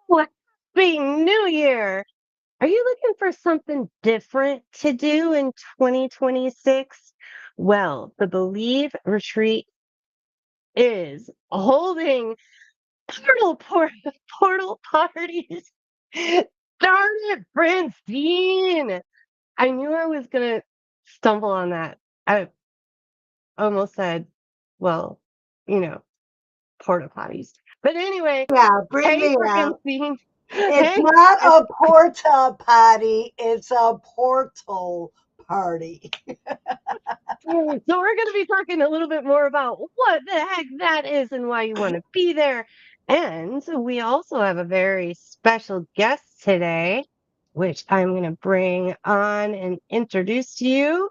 Well, happy New Year! Are you looking for something different to do in 2026? Well, the Believe Retreat is holding portal parties. Darn it, Francine! I knew I was gonna stumble on that. I almost said, well, you know, porta potties. But anyway, Yeah, bring hey, me out. Francine. It's Hey, not a porta potty, it's a portal party. so we're going to be talking a little bit more about what the heck that is and why you want to be there. And we also have a very special guest today, which I'm going to bring on and introduce to you.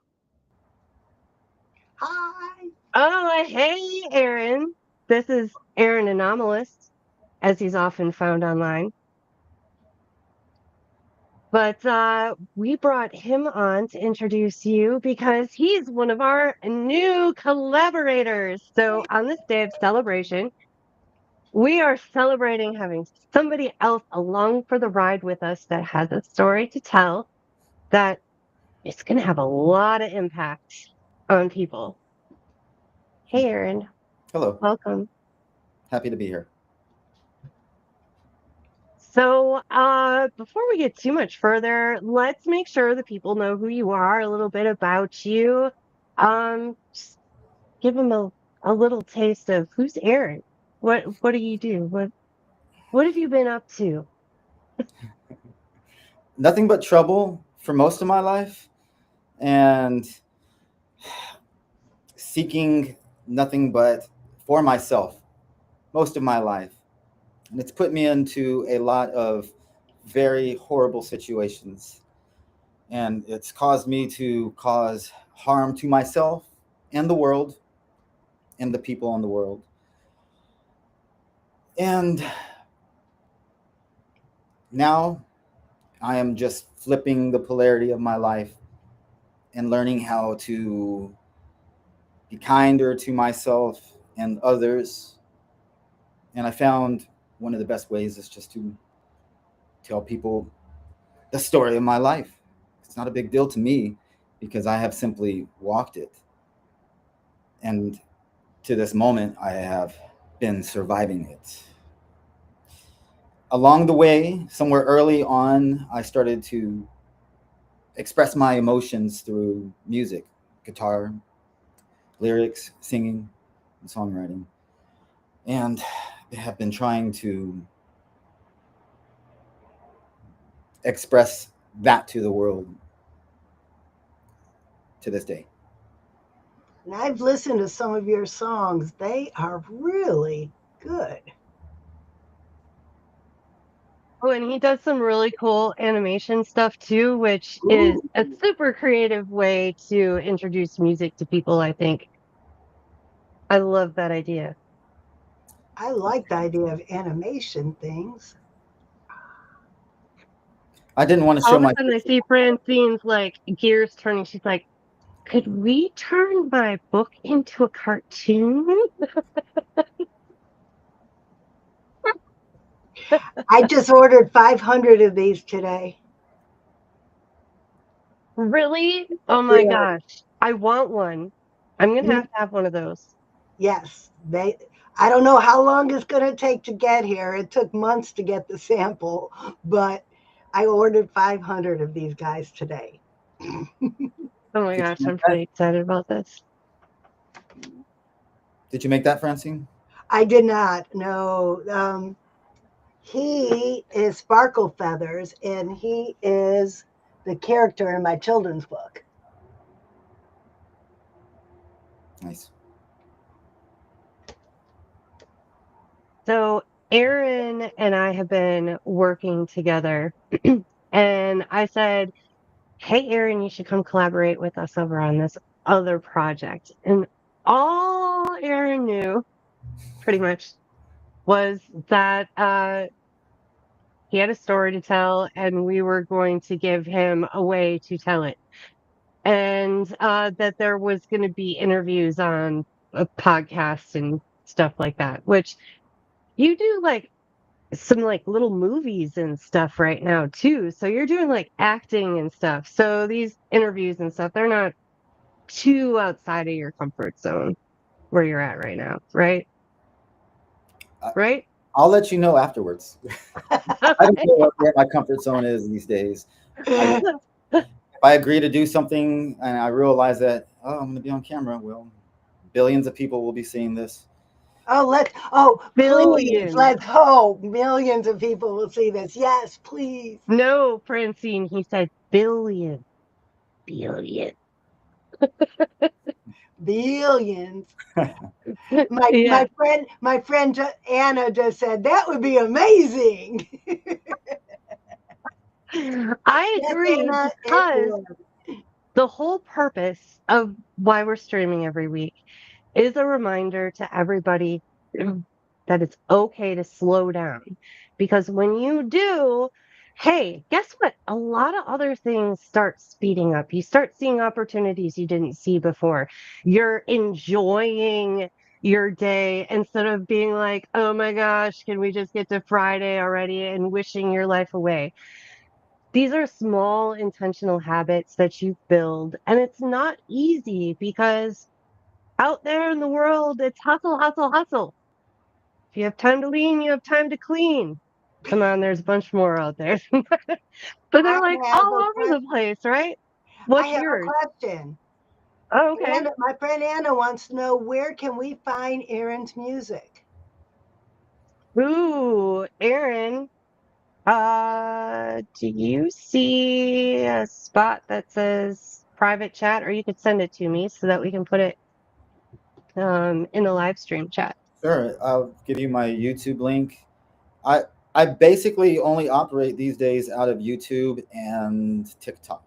Hi. Oh, hey, Aaron. This is Aaron Anomalous, as he's often found online. But we brought him on to introduce you because he's one of our new collaborators. So, on this day of celebration, we are celebrating having somebody else along for the ride with us that has a story to tell that is going to have a lot of impact on people. Hey, Aaron, Hello, welcome. happy to be here. So, before we get too much further, let's make sure that people know who you are, a little bit about you. Just give them a little taste of who's Aaron. What do you do? What have you been up to? Nothing but trouble for most of my life and seeking nothing but for myself most of my life. And it's put me into a lot of very horrible situations. And it's caused me to cause harm to myself and the world and the people in the world. And now I am just flipping the polarity of my life and learning how to be kinder to myself and others. And I found one of the best ways is just to tell people the story of my life. It's not a big deal to me because I have simply walked it. And to this moment, I have been surviving it. Along the way, somewhere early on, I started to express my emotions through music, guitar, lyrics, singing, and songwriting. And I have been trying to express that to the world to this day. And I've listened to some of your songs. They are really good. Oh, and he does some really cool animation stuff too, which is Ooh, a super creative way to introduce music to people, I think. I love that idea. I like the idea of animation things. I didn't want to All show of a my sudden I see Francine's like gears turning. She's like, could we turn my book into a cartoon? I just ordered 500 of these today. Really? Oh my Yeah. gosh. I want one. I'm gonna Mm, have to have one of those. yes, they. I don't know how long it's going to take to get here. It took months to get the sample, but I ordered 500 of these guys today. Oh my did you gosh, make I'm that? pretty excited about this. Did you make that, Francine? I did not know. He is Sparkle Feathers, and he is the character in my children's book. Nice. So Aaron and I have been working together, and I said, hey, Aaron, you should come collaborate with us over on this other project. And all Aaron knew pretty much was that he had a story to tell, and we were going to give him a way to tell it. And that there was going to be interviews on a podcast and stuff like that, which you do like some like little movies and stuff right now too. So you're doing like acting and stuff. So these interviews and stuff, they're not too outside of your comfort zone where you're at right now, right? I, Right? I'll let you know afterwards. I don't know where my comfort zone is these days. If I agree to do something and I realize that, oh, I'm going to be on camera, well, billions of people will be seeing this. Please, Billion. let's hope millions of people will see this. Yes, please. No, Francine, he said billion. Billion. Billions. My Yeah. my friend Anna just said that would be amazing. I Yes, agree Anna, it because would. the whole purpose of why we're streaming every week is a reminder to everybody that it's okay to slow down. Because when you do, hey, guess what? A lot of other things start speeding up. You start seeing opportunities you didn't see before. You're enjoying your day instead of being like, oh my gosh, can we just get to Friday already and wishing your life away. These are small intentional habits that you build, and it's not easy because out there in the world, it's hustle, hustle, hustle. If you have time to lean, you have time to clean. Come on, there's a bunch more out there. But I they're like have all a over the place, right? I What's have a yours? question. Oh, okay. Anna, my friend Anna wants to know where can we find Aaron's music? Ooh, Aaron, do you see a spot that says private chat, or you could send it to me so that we can put it in the live stream chat? Sure, I'll give you my YouTube link. I I basically only operate these days out of YouTube and TikTok,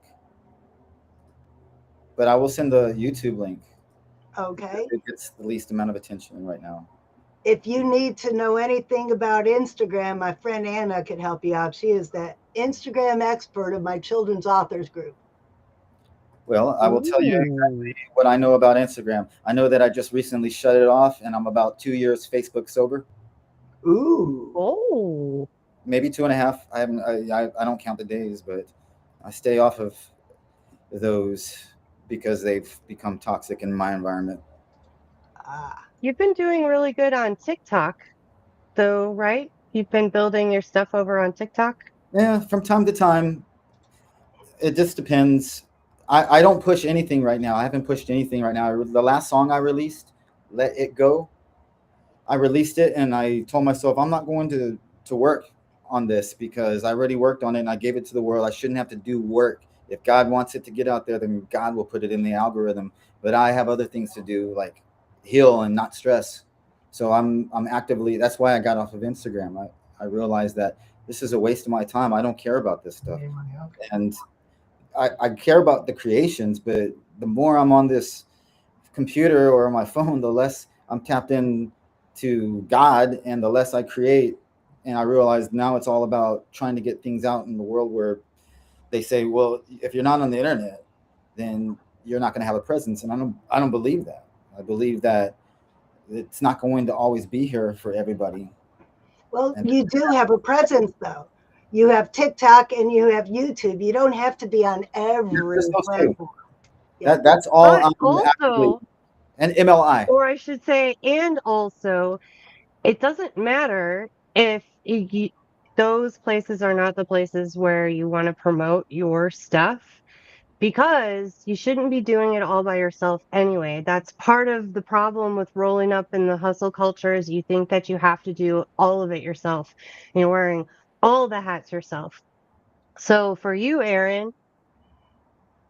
but I will send the YouTube link. Okay. It gets the least amount of attention right now. If you need to know anything about Instagram, my friend Anna can help you out. She is the Instagram expert of my children's authors group. Well, I will tell you Ooh. what I know about Instagram. I know that I just recently shut it off, and I'm about 2 years Facebook sober, Ooh. Oh, maybe 2.5. I haven't. I don't count the days, but I stay off of those because they've become toxic in my environment. Ah. you've been doing really good on TikTok, though, right? You've been building your stuff over on TikTok. Yeah, from time to time, it just depends. I don't push anything right now. I haven't pushed anything right now. The last song I released, "Let It Go," I released it and I told myself I'm not going to work on this because I already worked on it and I gave it to the world. I shouldn't have to do work. If God wants it to get out there, then God will put it in the algorithm. But I have other things to do, like heal and not stress. So I'm actively. That's why I got off of Instagram. I realized that this is a waste of my time. I don't care about this stuff, Okay. and I care about the creations. But the more I'm on this computer or my phone, the less I'm tapped in to God and the less I create. And I realize now it's all about trying to get things out in the world where they say, well, if you're not on the internet, then you're not going to have a presence. And I don't believe that. I believe that it's not going to always be here for everybody. Well, And you do have a presence, though. You have TikTok and you have YouTube. You don't have to be on just every those two. platform. Yeah. That's all But I'm actively. also, And MLI. or I should say, and also, it doesn't matter if those places are not the places where you want to promote your stuff because you shouldn't be doing it all by yourself anyway. That's part of the problem with rolling up in the hustle culture is you think that you have to do all of it yourself. You're wearing all the hats yourself. So for you, Aaron,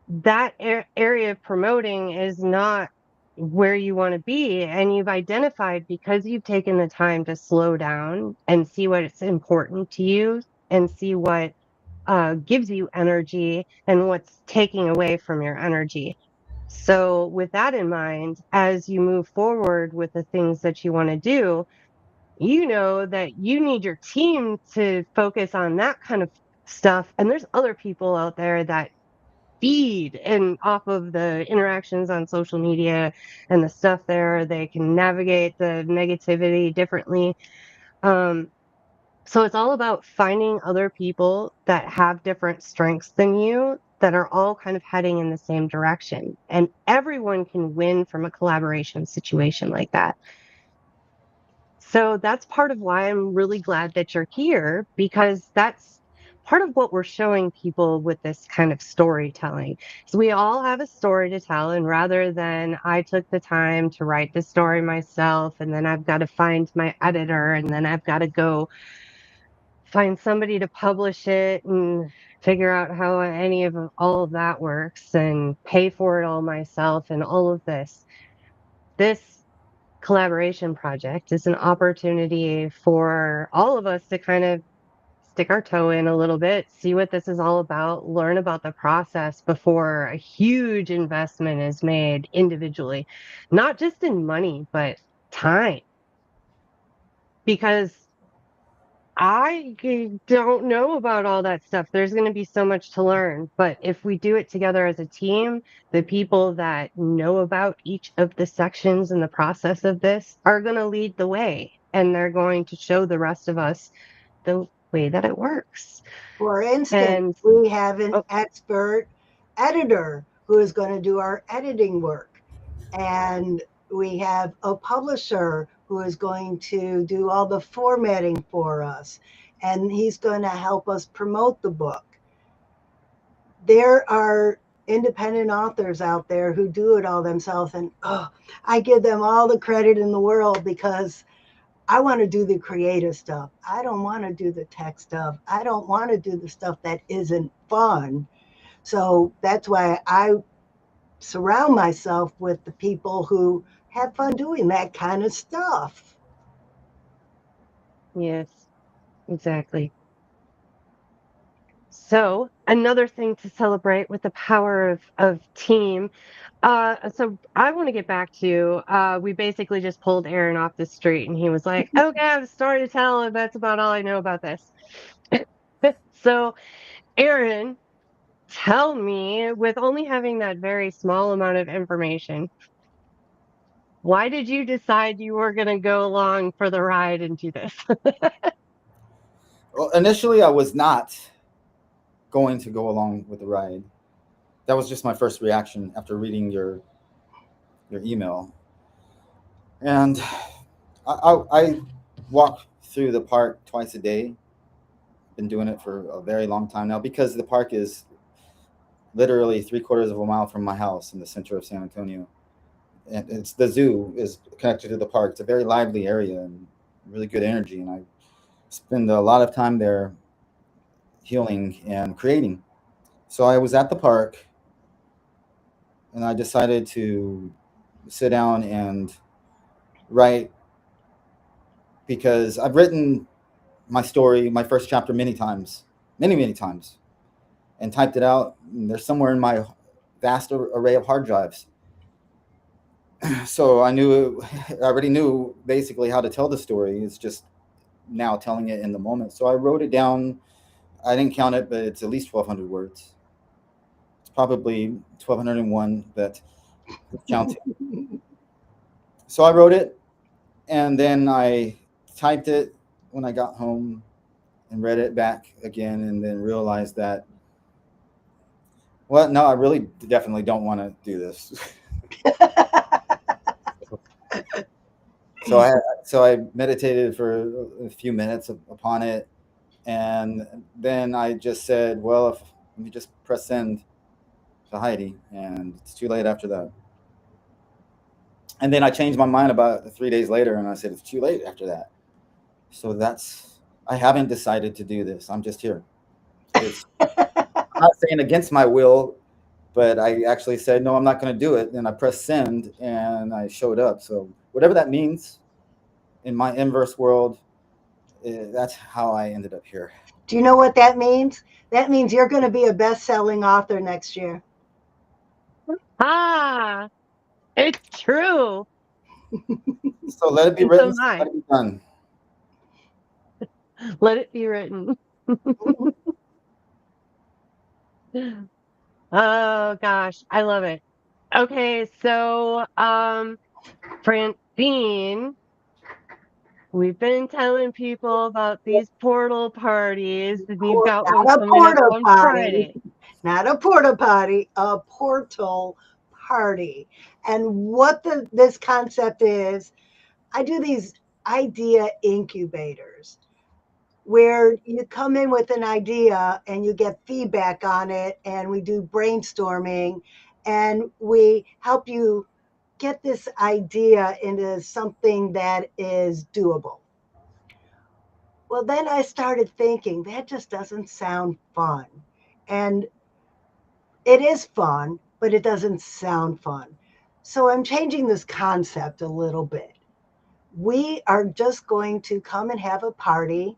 that area of promoting is not where you want to be. And you've identified because you've taken the time to slow down and see what's important to you and see what gives you energy and what's taking away from your energy. So, with that in mind, as you move forward with the things that you want to do, you know that you need your team to focus on that kind of stuff. And there's other people out there that feed and off of the interactions on social media and the stuff there. They can navigate the negativity differently. Um, So it's all about finding other people that have different strengths than you that are all kind of heading in the same direction. And everyone can win from a collaboration situation like that. So that's part of why I'm really glad that you're here, because that's part of what we're showing people with this kind of storytelling. So we all have a story to tell, and rather than I took the time to write the story myself, and then I've got to find my editor, and then I've got to go find somebody to publish it and figure out how any of all of that works and pay for it all myself and all of this. This collaboration project is an opportunity for all of us to kind of stick our toe in a little bit, see what this is all about, learn about the process before a huge investment is made individually, not just in money, but time. Because don't know about all that stuff. There's going to be so much to learn. But if we do it together as a team, the people that know about each of the sections in the process of this are going to lead the way. And they're going to show the rest of us the way that it works. For instance, And we have an oh, expert editor who is going to do our editing work. And we have a publisher who is going to do all the formatting for us. And he's going to help us promote the book. There are independent authors out there who do it all themselves. And I give them all the credit in the world because I want to do the creative stuff. I don't want to do the tech stuff. I don't want to do the stuff that isn't fun. So that's why I surround myself with the people who have fun doing that kind of stuff. yes, exactly. So another thing to celebrate with the power of team. So I want to get back to we basically just pulled Aaron off the street and he was like, okay, I have a story to tell, and that's about all I know about this. So Aaron, tell me, with only having that very small amount of information, why did you decide you were going to go along for the ride and do this? Well, initially, I was not going to go along with the ride. That was just my first reaction after reading your email. And I walk through the park twice a day. Been doing it for a very long time now because the park is literally 3/4 of a mile from my house in the center of San Antonio. And it's the zoo is connected to the park. It's a very lively area and really good energy. And I spend a lot of time there healing and creating. So I was at the park and I decided to sit down and write because I've written my story, my first chapter, many times, many times, and typed it out. And they're somewhere in my vast array of hard drives. So I already knew basically how to tell the story. It's just now telling it in the moment. So I wrote it down. I didn't count it, but it's at least 1,200 words. It's probably 1,201, but counting. So I wrote it, and then I typed it when I got home and read it back again, and then realized that, well, no, I really definitely don't want to do this. So I meditated for a few minutes upon it, and then I just said, well, if let me just press send to Heidi, and it's too late after that. And then I changed my mind about 3 days later, and I said it's too late after that. So that's I haven't decided to do this. I'm just here. It's I'm not saying against my will, but I actually said no, I'm not going to do it. And I pressed send, and I showed up. So whatever that means in my inverse world, that's how I ended up here. Do you know what that means? That means you're going to be a best selling author next year. Ah, it's true. So let it be And so written. am So I. let it be done. Let it be written. Oh gosh, I love it. Okay, so Francine, We've been telling people about these portal parties, and you've got one Not a coming up porta on potty, Friday. not a porta potty, a portal party. And what this concept is, I do these idea incubators where you come in with an idea and you get feedback on it, and we do brainstorming and we help you get this idea into something that is doable. Well, then I started thinking that just doesn't sound fun. And it is fun, but it doesn't sound fun. So I'm changing this concept a little bit. We are just going to come and have a party,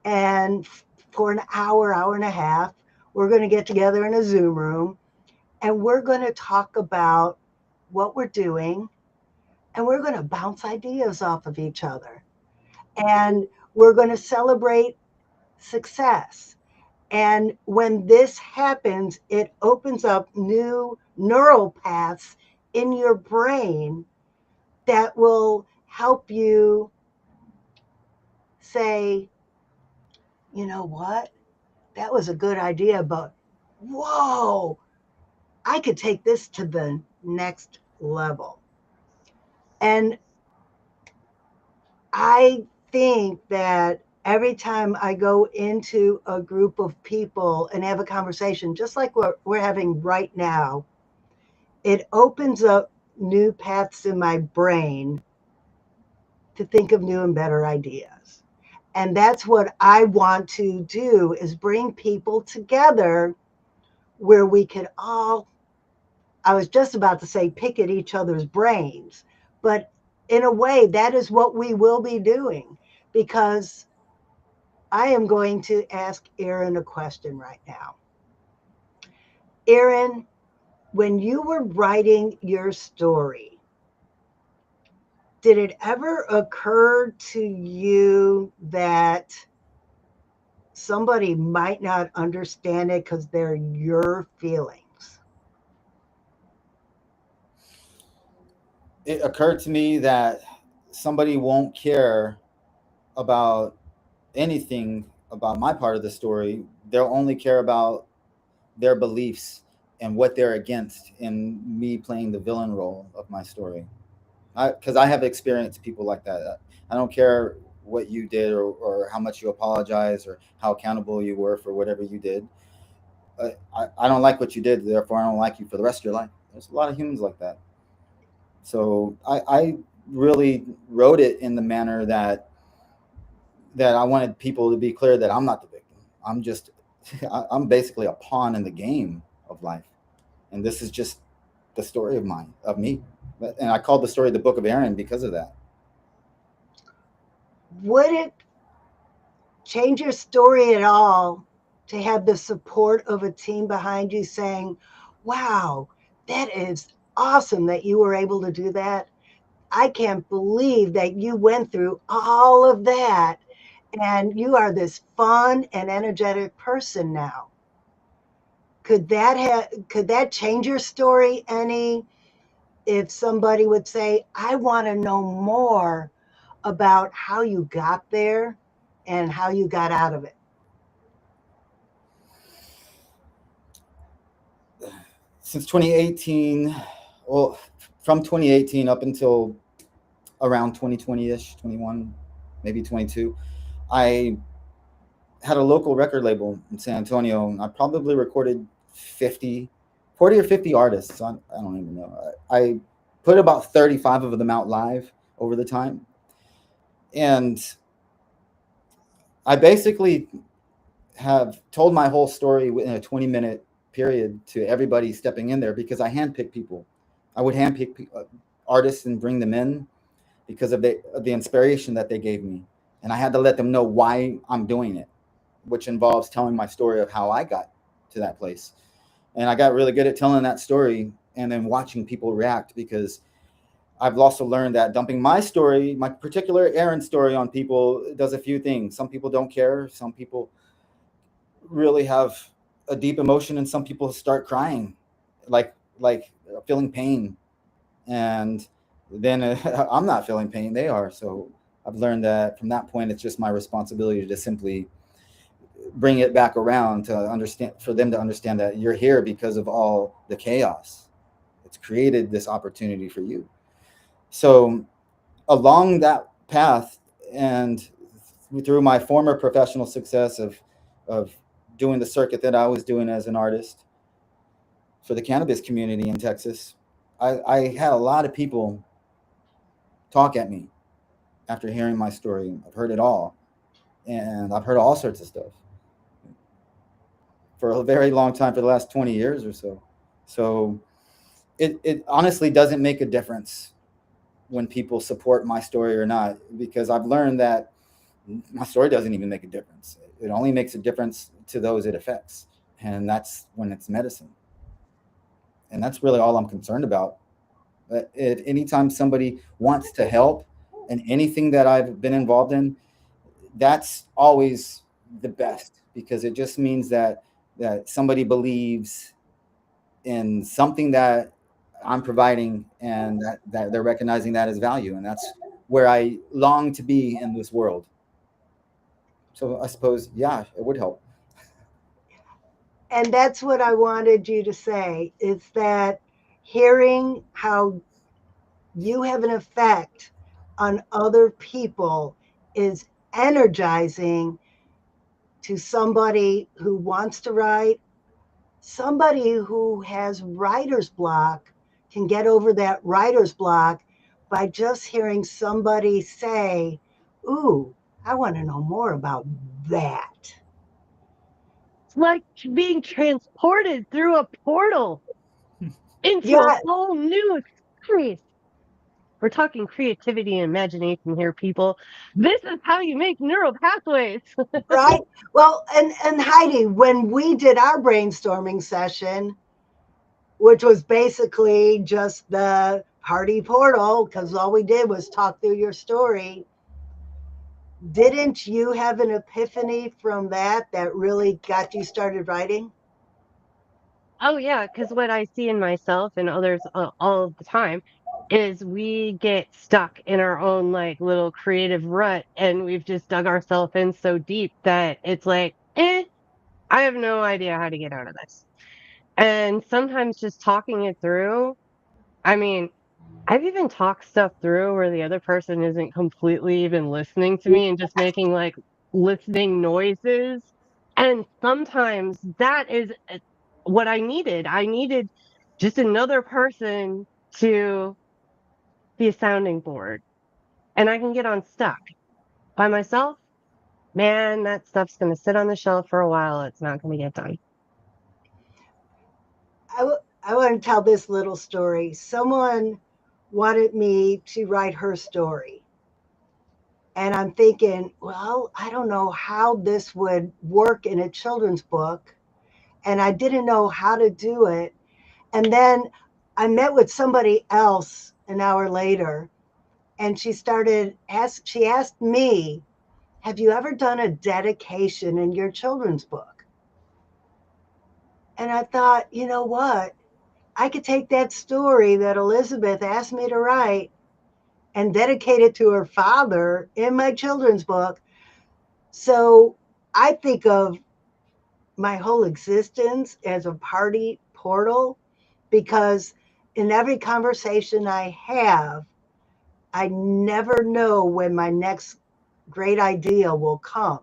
and for an hour, hour and a half, we're going to get together in a Zoom room and we're going to talk about what we're doing, and we're going to bounce ideas off of each other. And we're going to celebrate success. And when this happens, it opens up new neural paths in your brain that will help you say, you know what? That was a good idea, but whoa, I could take this to the next level. And I think that every time I go into a group of people and have a conversation, just like what we're having right now, it opens up new paths in my brain to think of new and better ideas. And that's what I want to do, is bring people together where we could all, I was just about to say pick at each other's brains, but in a way that is what we will be doing, because I am going to ask Erin a question right now. Erin, when you were writing your story, did it ever occur to you that somebody might not understand it because they're your feelings? It occurred to me that somebody won't care about anything about my part of the story. They'll only care about their beliefs and what they're against in me playing the villain role of my story. Because I have experienced people like that. I don't care what you did, or how much you apologize, or how accountable you were for whatever you did. I don't like what you did, therefore I don't like you for the rest of your life. There's a lot of humans like that. So I really wrote it in the manner that I wanted people to be clear that I'm not the victim. I'm just I'm basically a pawn in the game of life, and this is just the story of me. And I called the story the Book of Aaron because of that. Would it change your story at all to have the support of a team behind you saying, wow, that is awesome that you were able to do that? I can't believe that you went through all of that and you are this fun and energetic person now. Could that change your story any, if somebody would say, I want to know more about how you got there and how you got out of it? Since 2018, well, from 2018 up until around 2020-ish, 21, maybe 22, I had a local record label in San Antonio, and I probably recorded 50, 40 or 50 artists. I don't even know. I put about 35 of them out live over the time. And I basically have told my whole story within a 20-minute period to everybody stepping in there, because I handpick people. I would handpick artists and bring them in because of the inspiration that they gave me. And I had to let them know why I'm doing it, which involves telling my story of how I got to that place. And I got really good at telling that story and then watching people react, because I've also learned that dumping my story, my particular Aaron story, on people does a few things. Some people don't care. Some people really have a deep emotion, and some people start crying, like feeling pain. And then I'm not feeling pain, they are. So I've learned that from that point, it's just my responsibility to simply bring it back around to understand, for them to understand that you're here because of all the chaos. It's created this opportunity for you. So along that path, and through my former professional success of doing the circuit that I was doing as an artist for the cannabis community in Texas, I had a lot of people talk at me after hearing my story. I've heard it all, and I've heard all sorts of stuff for a very long time, for the last 20 years or so. So it honestly doesn't make a difference when people support my story or not, because I've learned that my story doesn't even make a difference. It only makes a difference to those it affects, and that's when it's medicine. And that's really all I'm concerned about. But if anytime somebody wants to help in anything that I've been involved in, that's always the best, because it just means that somebody believes in something that I'm providing, and that they're recognizing that as value. And that's where I long to be in this world. So I suppose, yeah, it would help. And that's what I wanted you to say, is that hearing how you have an effect on other people is energizing to somebody who wants to write. Somebody who has writer's block can get over that writer's block by just hearing somebody say, "Ooh, I want to know more about that." It's like being transported through a portal into a Yeah, whole new experience. We're talking creativity and imagination here, people. This is how you make neural pathways. right. Well, and Heidi, when we did our brainstorming session, which was basically just the party portal, because all we did was talk through your story, didn't you have an epiphany from that that really got you started writing? Oh, yeah, because what I see in myself and others all of the time is we get stuck in our own like little creative rut, and we've just dug ourselves in so deep that it's like, I have no idea how to get out of this. And sometimes just talking it through, I mean, I've even talked stuff through where the other person isn't completely even listening to me and just making like listening noises. And sometimes that is what I needed. I needed just another person to be a sounding board, and I can get unstuck. By myself, man, that stuff's going to sit on the shelf for a while. It's not going to get done. I want to tell this little story. Someone wanted me to write her story. And I'm thinking, well, I don't know how this would work in a children's book. And I didn't know how to do it. And then I met with somebody else an hour later, and she asked me, "Have you ever done a dedication in your children's book?" And I thought, you know what? I could take that story that Elizabeth asked me to write and dedicate it to her father in my children's book. So I think of my whole existence as a party portal, because in every conversation I have, I never know when my next great idea will come,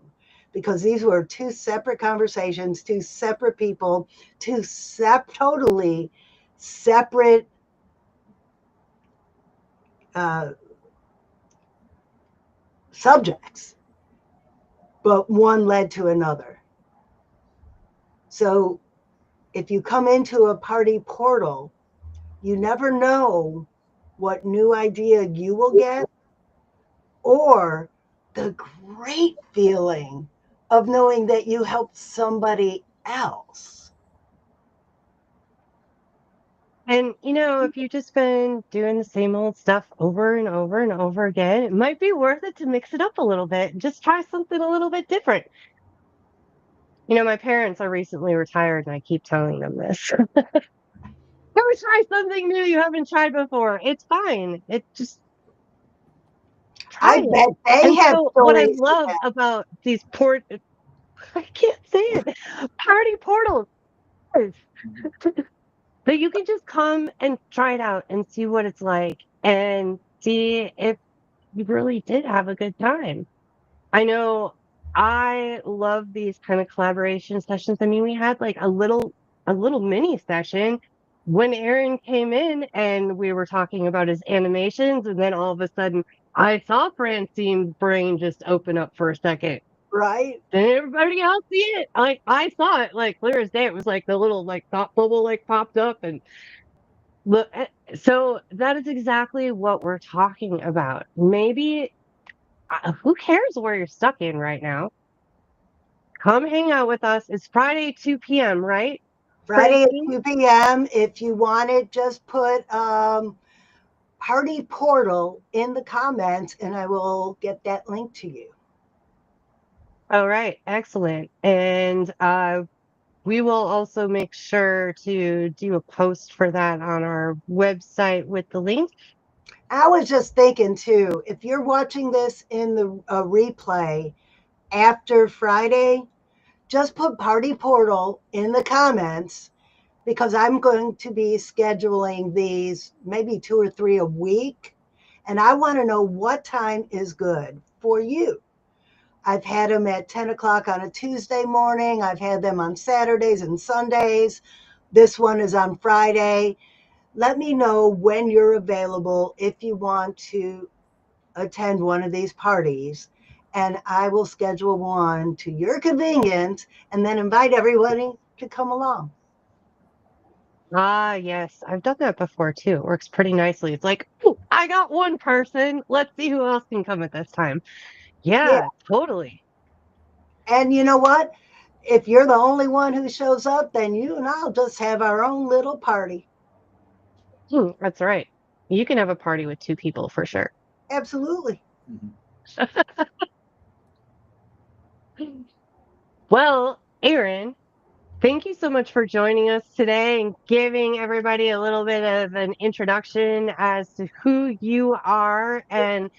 because these were two separate conversations, two separate people, two totally separate uh, subjects, but one led to another. So if you come into a party portal, you never know what new idea you will get, or the great feeling of knowing that you helped somebody else. And, if you've just been doing the same old stuff over and over and over again, it might be worth it to mix it up a little bit and just try something a little bit different. My parents are recently retired, and I keep telling them this. Go try something new you haven't tried before. It's fine. It just try I it. bet they And have so what I stories to love tell. about these port I can't say it. Party portals is that you can just come and try it out and see what it's like and see if you really did have a good time. I know I love these kind of collaboration sessions. I mean, we had like a little mini session when Aaron came in and we were talking about his animations, and then all of a sudden I saw Francine's brain just open up for a second. Right? Did everybody else see it? Like I saw it like clear as day. It was like the little like thought bubble like popped up and look. So that is exactly what we're talking about. Maybe who cares where you're stuck in right now? Come hang out with us. It's Friday, 2 p.m., right, Friday at Francine? 2 p.m. If you want it, just put Party Portal in the comments and I will get that link to you. All right, excellent. And we will also make sure to do a post for that on our website with the link. I was just thinking too, if you're watching this in the replay after Friday, just put Party Portal in the comments because I'm going to be scheduling these maybe 2 or 3 a week. And I want to know what time is good for you. I've had them at 10 o'clock on a Tuesday morning. I've had them on Saturdays and Sundays. This one is on Friday. Let me know when you're available if you want to attend one of these parties. And I will schedule one to your convenience and then invite everybody to come along. Ah, yes, I've done that before too. It works pretty nicely. It's like, "Ooh, I got one person. Let's see who else can come at this time." Yeah. Yeah, totally. And you know what? If you're the only one who shows up, then you and I'll just have our own little party. That's right. You can have a party with two people for sure. Absolutely. Mhm. Well, Aaron, thank you so much for joining us today and giving everybody a little bit of an introduction as to who you are. And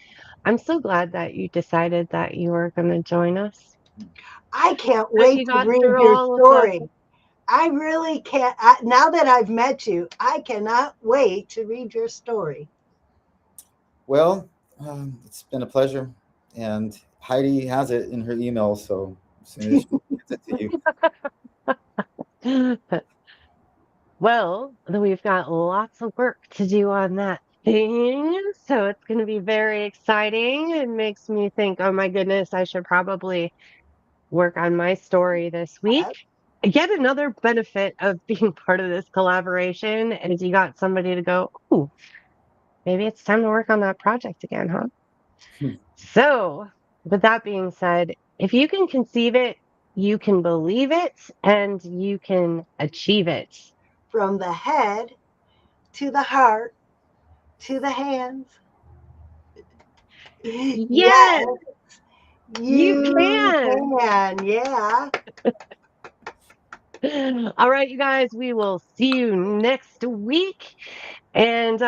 I'm so glad that you decided that you were going to join us, I can't that wait you to got read through your all of the. story. I really can't. Now that I've met you, I cannot wait to read your story. Well, it's been a pleasure. And Heidi has it in her email, so as soon as she gets it to you. Well, then we've got lots of work to do on that thing. So it's going to be very exciting. It makes me think, oh my goodness, I should probably work on my story this week. Yet another benefit of being part of this collaboration is you got somebody to go, oh, maybe it's time to work on that project again, huh? So, with that being said, if you can conceive it, you can believe it, and you can achieve it. From the head to the heart to the hands. Yes, Yes, you you can. can. Yeah. All right, you guys, we will see you next week. And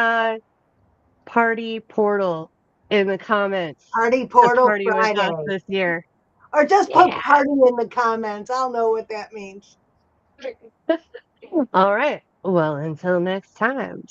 party portal in the comments Party to Portal party with us Friday. this year. Or just put Yeah. party in the comments. I'll know what that means. All right. Well, until next time.